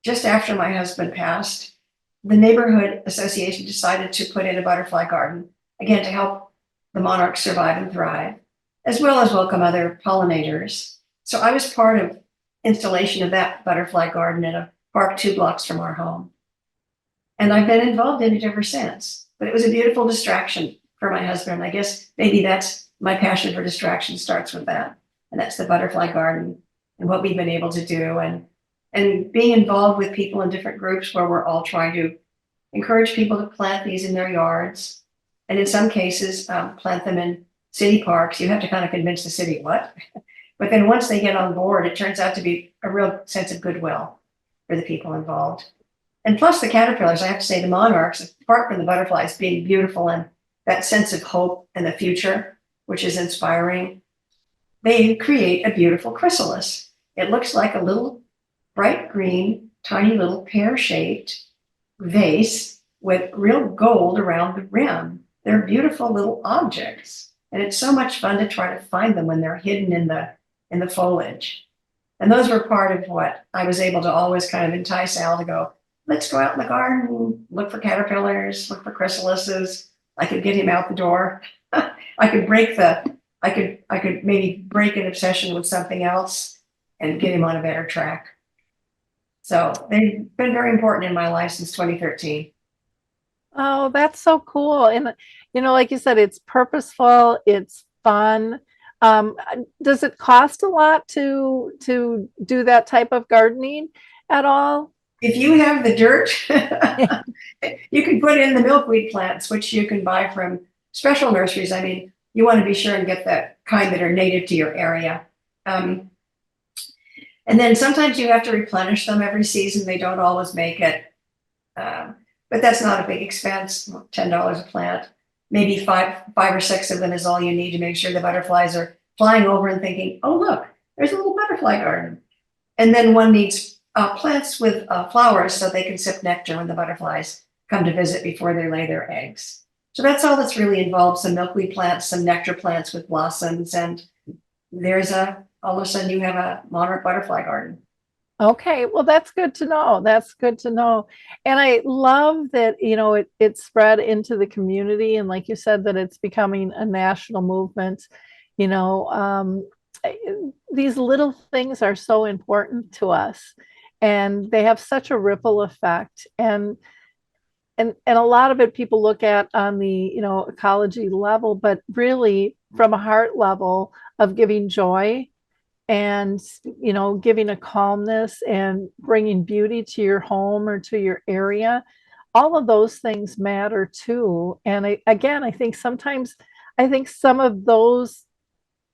just after my husband passed, the neighborhood association decided to put in a butterfly garden, again, to help the monarchs survive and thrive, as well as welcome other pollinators. So I was part of installation of that butterfly garden in a park 2 blocks from our home. And I've been involved in it ever since. But it was a beautiful distraction for my husband. I guess maybe that's my passion for distraction starts with that. And that's the butterfly garden and what we've been able to do. And being involved with people in different groups where we're all trying to encourage people to plant these in their yards. And in some cases, plant them in city parks. You have to kind of convince the city what. But then once they get on board, it turns out to be a real sense of goodwill for the people involved. And plus the caterpillars, I have to say the monarchs, apart from the butterflies being beautiful and that sense of hope and the future, which is inspiring, they create a beautiful chrysalis. It looks like a little bright green, tiny little pear-shaped vase with real gold around the rim. They're beautiful little objects. And it's so much fun to try to find them when they're hidden in the foliage. And those were part of what I was able to always kind of entice Al to go, let's go out in the garden, look for caterpillars, look for chrysalises. I could get him out the door. I could maybe break an obsession with something else and get him on a better track. So they've been very important in my life since 2013.
Oh, that's so cool. And, you know, like you said, it's purposeful, it's fun. Does it cost a lot to do that type of gardening at all?
If you have the dirt, you can put in the milkweed plants, which you can buy from special nurseries. I mean, you want to be sure and get the kind that are native to your area. And then sometimes you have to replenish them every season. They don't always make it. But that's not a big expense, $10 a plant. Maybe five or six of them is all you need to make sure the butterflies are flying over and thinking, oh, look, there's a little butterfly garden. And then one needs plants with flowers so they can sip nectar when the butterflies come to visit before they lay their eggs. So that's all that's really involved, some milkweed plants, some nectar plants with blossoms, and all of a sudden you have a monarch butterfly garden.
Okay, well, that's good to know. That's good to know. And I love that, it spread into the community. And like you said, that it's becoming a national movement. You know, I- these little things are so important to us and they have such a ripple effect. And a lot of it people look at on the, ecology level, but really from a heart level of giving joy and giving a calmness and bringing beauty to your home or to your area, all of those things matter too. And again, I think sometimes, I think some of those,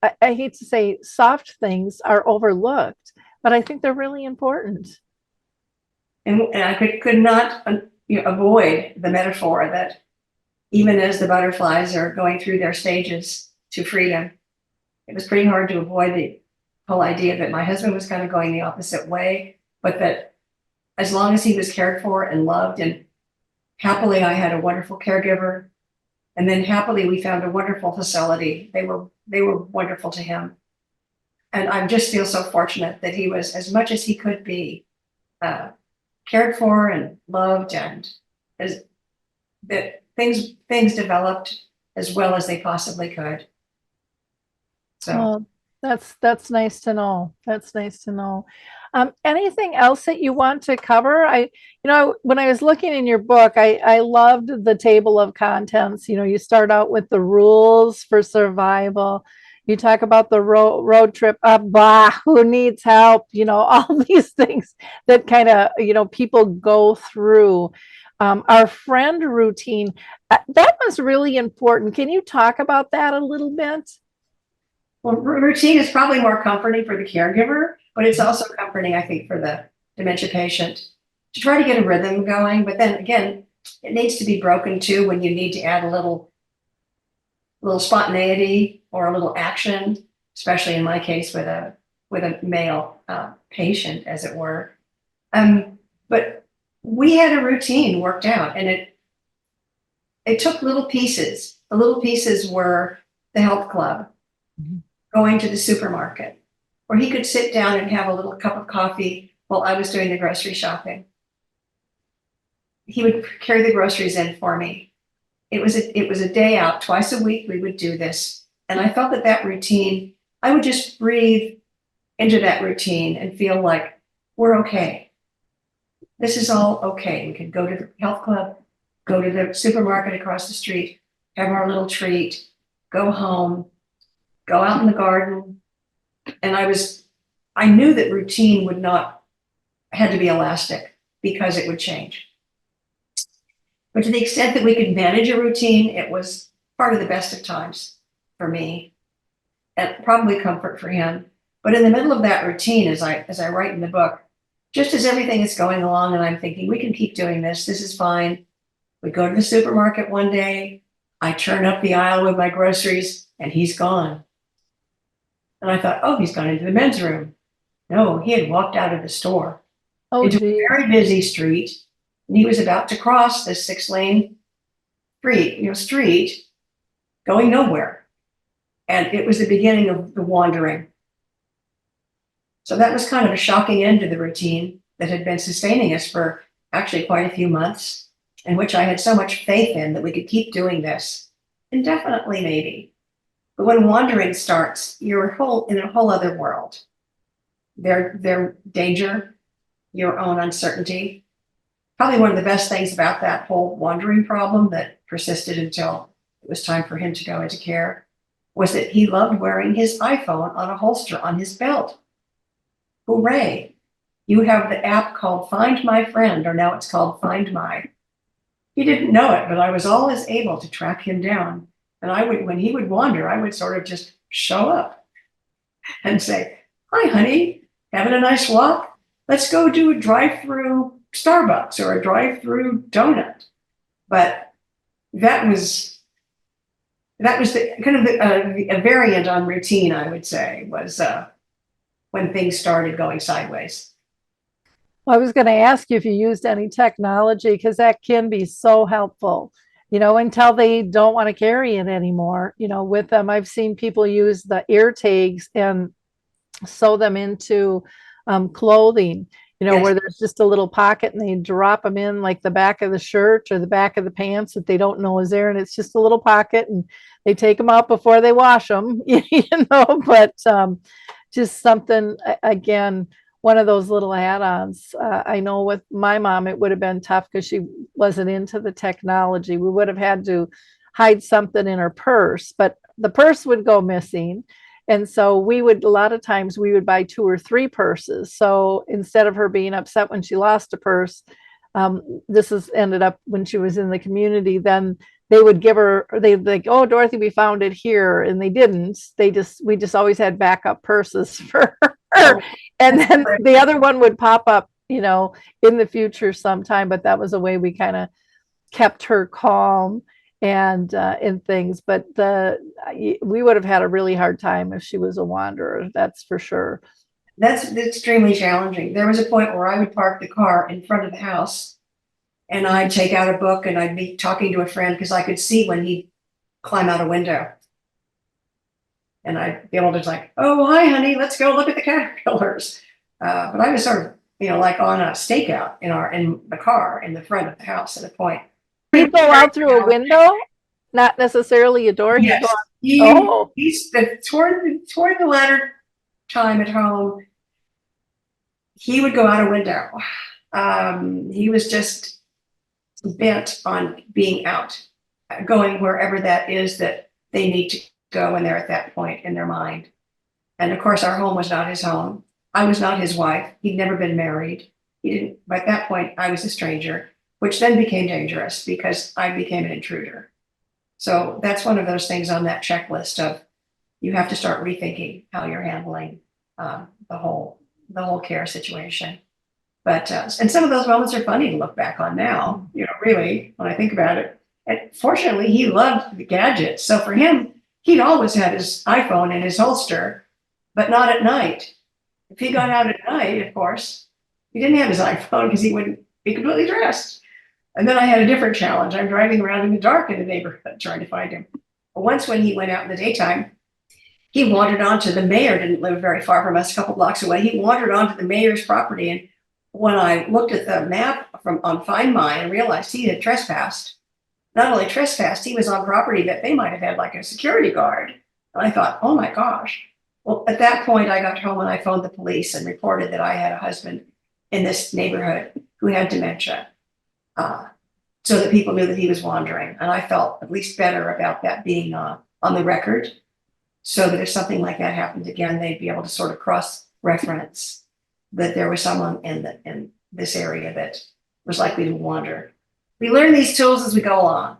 I hate to say soft things, are overlooked, but I think they're really important.
And I could not avoid the metaphor that even as the butterflies are going through their stages to freedom, it was pretty hard to avoid the whole idea that my husband was kind of going the opposite way, but that as long as he was cared for and loved, and happily I had a wonderful caregiver, and then happily we found a wonderful facility. They were wonderful to him. And I just feel so fortunate that he was, as much as he could be, cared for and loved, and as that things developed as well as they possibly could. So
Well, that's nice to know. That's nice to know. Anything else that you want to cover? When I was looking in your book, I loved the table of contents. You start out with the rules for survival. You talk about the road trip up, who needs help? All these things that kind of, people go through. Our friend routine, that was really important. Can you talk about that a little bit?
well, routine is probably more comforting for the caregiver, but it's also comforting, I think, for the dementia patient to try to get a rhythm going. But then again, it needs to be broken too when you need to add a little spontaneity or a little action, especially in my case with a male patient, as it were. But we had a routine worked out, and it took little pieces. The little pieces were the health club, going to the supermarket, where he could sit down and have a little cup of coffee while I was doing the grocery shopping. He would carry the groceries in for me. It was a day out, twice a week we would do this. And I felt that routine, I would just breathe into that routine and feel like we're okay. This is all okay. We could go to the health club, go to the supermarket across the street, have our little treat, go home, go out in the garden. And I knew that routine had to be elastic because it would change. But to the extent that we could manage a routine, it was part of the best of times for me, and probably comfort for him. But in the middle of that routine, as I write in the book, just as everything is going along and I'm thinking, we can keep doing this, this is fine. We go to the supermarket one day, I turn up the aisle with my groceries, and he's gone. And I thought, oh, he's gone into the men's room. No, he had walked out of the store into a very busy street, and he was about to cross this 6-lane street, going nowhere. And it was the beginning of the wandering. So that was kind of a shocking end to the routine that had been sustaining us for actually quite a few months, in which I had so much faith in that we could keep doing this indefinitely, maybe. But when wandering starts, you're in a whole other world. Their danger, your own uncertainty. Probably one of the best things about that whole wandering problem that persisted until it was time for him to go into care was that he loved wearing his iPhone on a holster on his belt. Hooray. You have the app called Find My Friend, or now it's called Find My. He didn't know it, but I was always able to track him down. And when he would wander, I would sort of just show up and say, hi, honey, having a nice walk? Let's go do a drive-through Starbucks or a drive-through donut. But that was the kind of a variant on routine, I would say, was when things started going sideways.
Well, I was going to ask you if you used any technology because that can be so helpful, until they don't want to carry it anymore, with them. I've seen people use the ear tags and sew them into clothing,
Yes.
where there's just a little pocket and they drop them in like the back of the shirt or the back of the pants that they don't know is there. And it's just a little pocket and they take them out before they wash them, but just something, again, one of those little add-ons. I know with my mom, it would have been tough because she wasn't into the technology. We would have had to hide something in her purse, but the purse would go missing. And so a lot of times we would buy 2 or 3 purses. So instead of her being upset when she lost a purse, this is ended up when she was in the community, then they would give her, they'd like, oh, Dorothy, we found it here. And they didn't. We just always had backup purses for her.
Oh,
And
that's
then
great.
the other one would pop up, in the future sometime. But that was a way we kind of kept her calm and things. But we would have had a really hard time if she was a wanderer. That's for sure.
That's extremely challenging. There was a point where I would park the car in front of the house and I'd take out a book and I'd be talking to a friend because I could see when he'd climb out a window. And I'd be able to like, oh, hi, honey, let's go look at the caterpillars. But I was sort of, like on a stakeout in the car in the front of the house at a point.
He'd go out through a window, not necessarily a door. He'd
Yes,
go out.
he
Oh,
he's toward the latter time at home. He would go out a window. He was just bent on being out, going wherever that is that they need to go when they're at that point in their mind. And of course, our home was not his home. I was not his wife. He'd never been married. He didn't, by that point, I was a stranger, which then became dangerous because I became an intruder. So that's one of those things on that checklist of you have to start rethinking how you're handling the whole care situation. But and some of those moments are funny to look back on now, really, when I think about it. And fortunately, he loved the gadgets. So for him, he'd always had his iPhone in his holster, but not at night. If he got out at night, of course, he didn't have his iPhone because he wouldn't be completely dressed. And then I had a different challenge. I'm driving around in the dark in the neighborhood trying to find him. But once when he went out in the daytime, he wandered onto the mayor, didn't live very far from us, a couple blocks away. He wandered onto the mayor's property. And when I looked at the map on Find My and realized he had trespassed, not only trespassed, he was on property that they might have had like a security guard. And I thought, oh my gosh. Well, at that point, I got home and I phoned the police and reported that I had a husband in this neighborhood who had dementia, so that people knew that he was wandering. And I felt at least better about that being on the record, so that if something like that happened again, they'd be able to sort of cross-reference that there was someone in this area that was likely to wander. We learn these tools as we go along.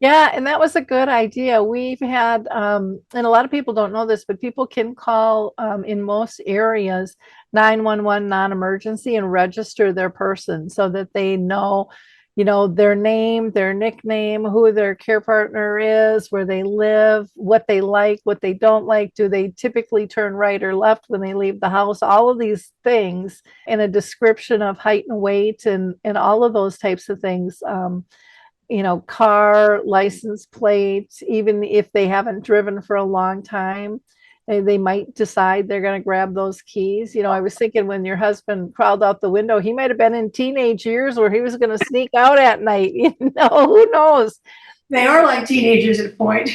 yeah. And that was a good idea. We've had, and a lot of people don't know this, but people can call in most areas 911 non-emergency and register their person so that they know, their name, their nickname, who their care partner is, where they live, what they like, what they don't like. Do they typically turn right or left when they leave the house? All of these things, and a description of height and weight and all of those types of things. Car license plates, even if they haven't driven for a long time, they might decide they're going to grab those keys. I was thinking when your husband crawled out the window, he might have been in teenage years where he was going to sneak out at night. Who knows?
They are like teenagers at a point.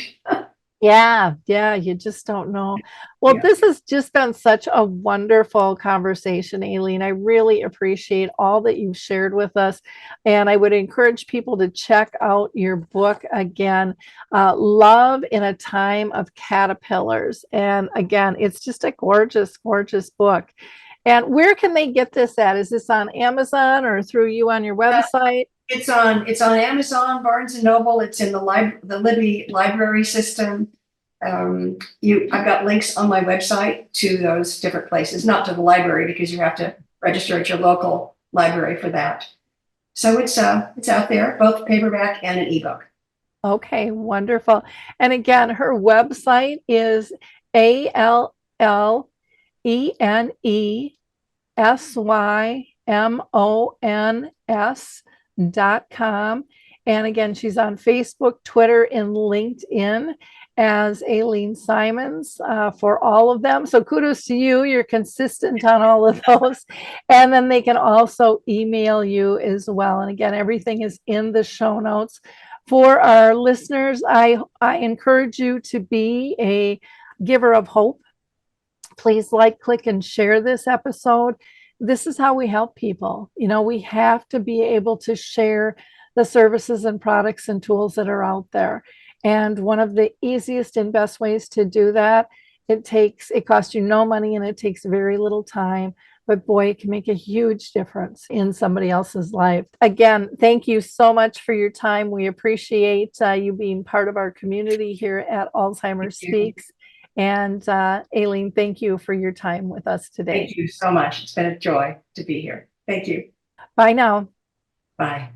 Yeah, you just don't know. Well,
Yeah.
this has just been such a wonderful conversation, Allene. I really appreciate all that you've shared with us. And I would encourage people to check out your book again, Love in a Time of Caterpillars. And again, it's just a gorgeous, gorgeous book. And where can they get this at? Is this on Amazon or through you on your website?
It's on Amazon, Barnes and Noble. It's in the Libby library system. I've got links on my website to those different places, not to the library because you have to register at your local library for that. So it's out there, both paperback and an ebook.
Okay, wonderful. And again, her website is ALLENESYMONS Symons.com. And again, she's on Facebook, Twitter, and LinkedIn as Allene Symons for all of them. So kudos to you. You're consistent on all of those. And then they can also email you as well. And again, everything is in the show notes. For our listeners, I encourage you to be a giver of hope. Please like, click, and share this episode. This is how we help people. You know, we have to be able to share the services and products and tools that are out there. And one of the easiest and best ways to do that, it costs you no money and it takes very little time. But boy, it can make a huge difference in somebody else's life. Again, thank you so much for your time. We appreciate you being part of our community here at Alzheimer's Speaks. And Allene, thank you for your time with us today.
Thank you so much. It's been a joy to be here. Thank you.
Bye now.
Bye.